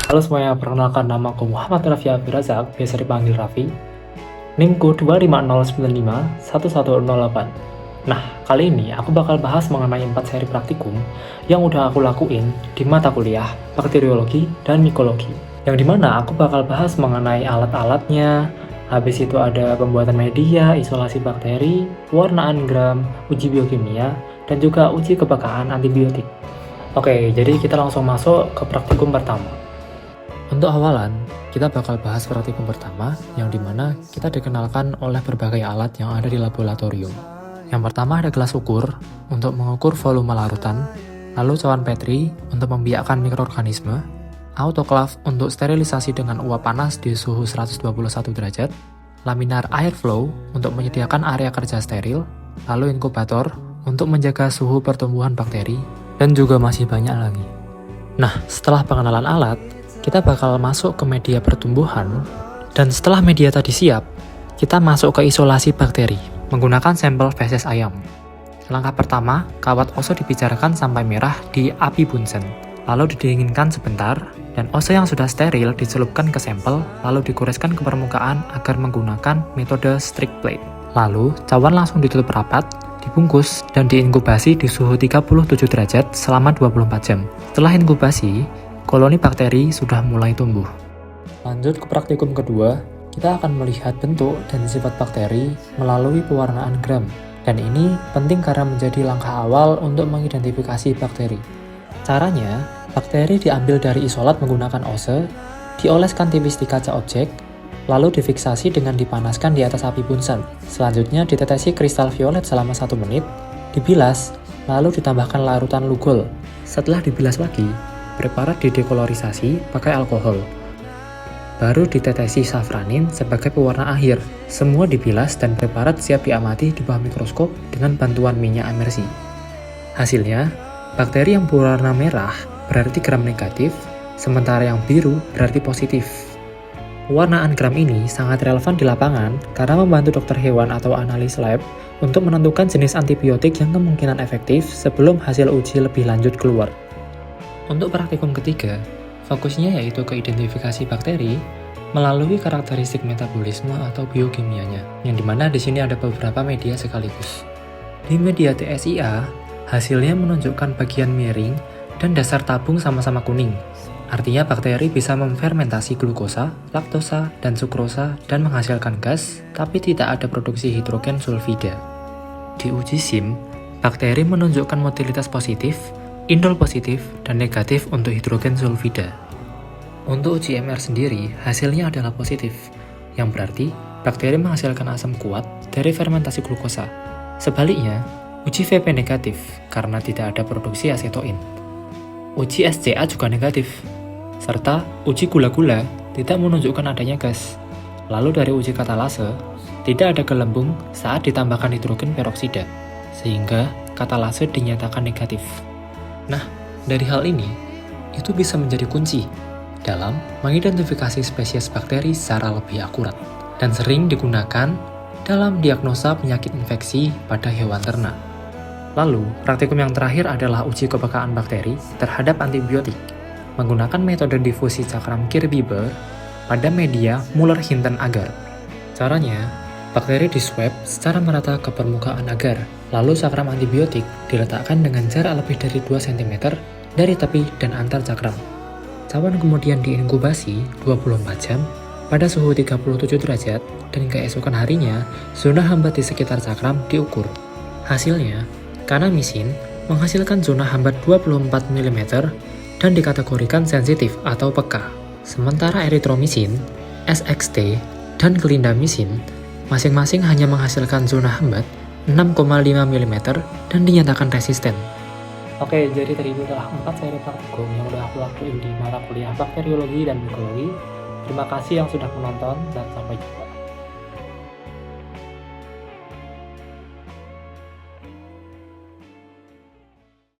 Halo semuanya, perkenalkan namaku Muhammad Raffi Abdurazak, biasa dipanggil Raffi. NIMku 250951108. Nah, kali ini aku bakal bahas mengenai 4 seri praktikum yang udah aku lakuin di mata kuliah bakteriologi dan mikologi. Yang dimana aku bakal bahas mengenai alat-alatnya, habis itu ada pembuatan media, isolasi bakteri, pewarnaan gram, uji biokimia, dan juga uji kepekaan antibiotik. Oke, jadi kita langsung masuk ke praktikum pertama. Untuk awalan, kita bakal bahas praktikum pertama yang dimana kita dikenalkan oleh berbagai alat yang ada di laboratorium. Yang pertama ada gelas ukur untuk mengukur volume larutan, lalu cawan Petri untuk membiakkan mikroorganisme, autoclave untuk sterilisasi dengan uap panas di suhu 121 derajat, laminar airflow untuk menyediakan area kerja steril, lalu inkubator untuk menjaga suhu pertumbuhan bakteri, dan juga masih banyak lagi. Nah, setelah pengenalan alat, kita bakal masuk ke media pertumbuhan, dan setelah media tadi siap, kita masuk ke isolasi bakteri menggunakan sampel feses ayam. Langkah pertama, kawat oso dibicarakan sampai merah di api bunsen, lalu didinginkan sebentar, dan oso yang sudah steril dicelupkan ke sampel, lalu dikoreskan ke permukaan agar menggunakan metode strict plate. Lalu, cawan langsung ditutup rapat, dibungkus, dan diinkubasi di suhu 37 derajat selama 24 jam. Setelah inkubasi, koloni bakteri sudah mulai tumbuh. Lanjut ke praktikum kedua, kita akan melihat bentuk dan sifat bakteri melalui pewarnaan gram. Dan ini penting karena menjadi langkah awal untuk mengidentifikasi bakteri. Caranya, bakteri diambil dari isolat menggunakan ose, dioleskan tipis di kaca objek, lalu difiksasi dengan dipanaskan di atas api bunsen. Selanjutnya ditetesi kristal violet selama 1 menit, dibilas, lalu ditambahkan larutan lugol. Setelah dibilas lagi, preparat didekolorisasi pakai alkohol. Baru ditetesi safranin sebagai pewarna akhir. Semua dibilas dan preparat siap diamati di bawah mikroskop dengan bantuan minyak emersi. Hasilnya, bakteri yang berwarna merah berarti gram negatif, sementara yang biru berarti positif. Pewarnaan gram ini sangat relevan di lapangan karena membantu dokter hewan atau analis lab untuk menentukan jenis antibiotik yang kemungkinan efektif sebelum hasil uji lebih lanjut keluar. Untuk praktikum ketiga, fokusnya yaitu ke identifikasi bakteri melalui karakteristik metabolisme atau biokimianya, yang dimana di sini ada beberapa media sekaligus. Di media TSIA, hasilnya menunjukkan bagian miring dan dasar tabung sama-sama kuning. Artinya bakteri bisa memfermentasi glukosa, laktosa, dan sukrosa dan menghasilkan gas, tapi tidak ada produksi hidrogen sulfida. Di uji SIM, bakteri menunjukkan motilitas positif, indol positif, dan negatif untuk hidrogen sulfida. Untuk uji MR sendiri, hasilnya adalah positif, yang berarti bakteri menghasilkan asam kuat dari fermentasi glukosa. Sebaliknya, uji VP negatif karena tidak ada produksi asetoin. Uji SCA juga negatif, serta uji gula-gula tidak menunjukkan adanya gas. Lalu dari uji katalase, tidak ada gelembung saat ditambahkan hidrogen peroksida, sehingga katalase dinyatakan negatif. Nah, dari hal ini, itu bisa menjadi kunci dalam mengidentifikasi spesies bakteri secara lebih akurat dan sering digunakan dalam diagnosa penyakit infeksi pada hewan ternak. Lalu, praktikum yang terakhir adalah uji kepekaan bakteri terhadap antibiotik menggunakan metode difusi cakram Kirby-Burr pada media Muller-Hinton agar. Caranya, bakteri diswab secara merata ke permukaan agar, lalu cakram antibiotik diletakkan dengan jarak lebih dari 2 cm dari tepi dan antar cakram. Cawan kemudian diinkubasi 24 jam pada suhu 37 derajat dan keesokan harinya zona hambat di sekitar cakram diukur. Hasilnya, kanamisin menghasilkan zona hambat 24 mm dan dikategorikan sensitif atau peka. Sementara eritromisin, SXT, dan clindamycin masing-masing hanya menghasilkan zona hambat 6,5 mm dan dinyatakan resisten. Oke, jadi tadi itu adalah 4 seri praktikum yang udah aku lakuin di mata kuliah bakteriologi dan mikologi. Terima kasih yang sudah menonton dan sampai jumpa.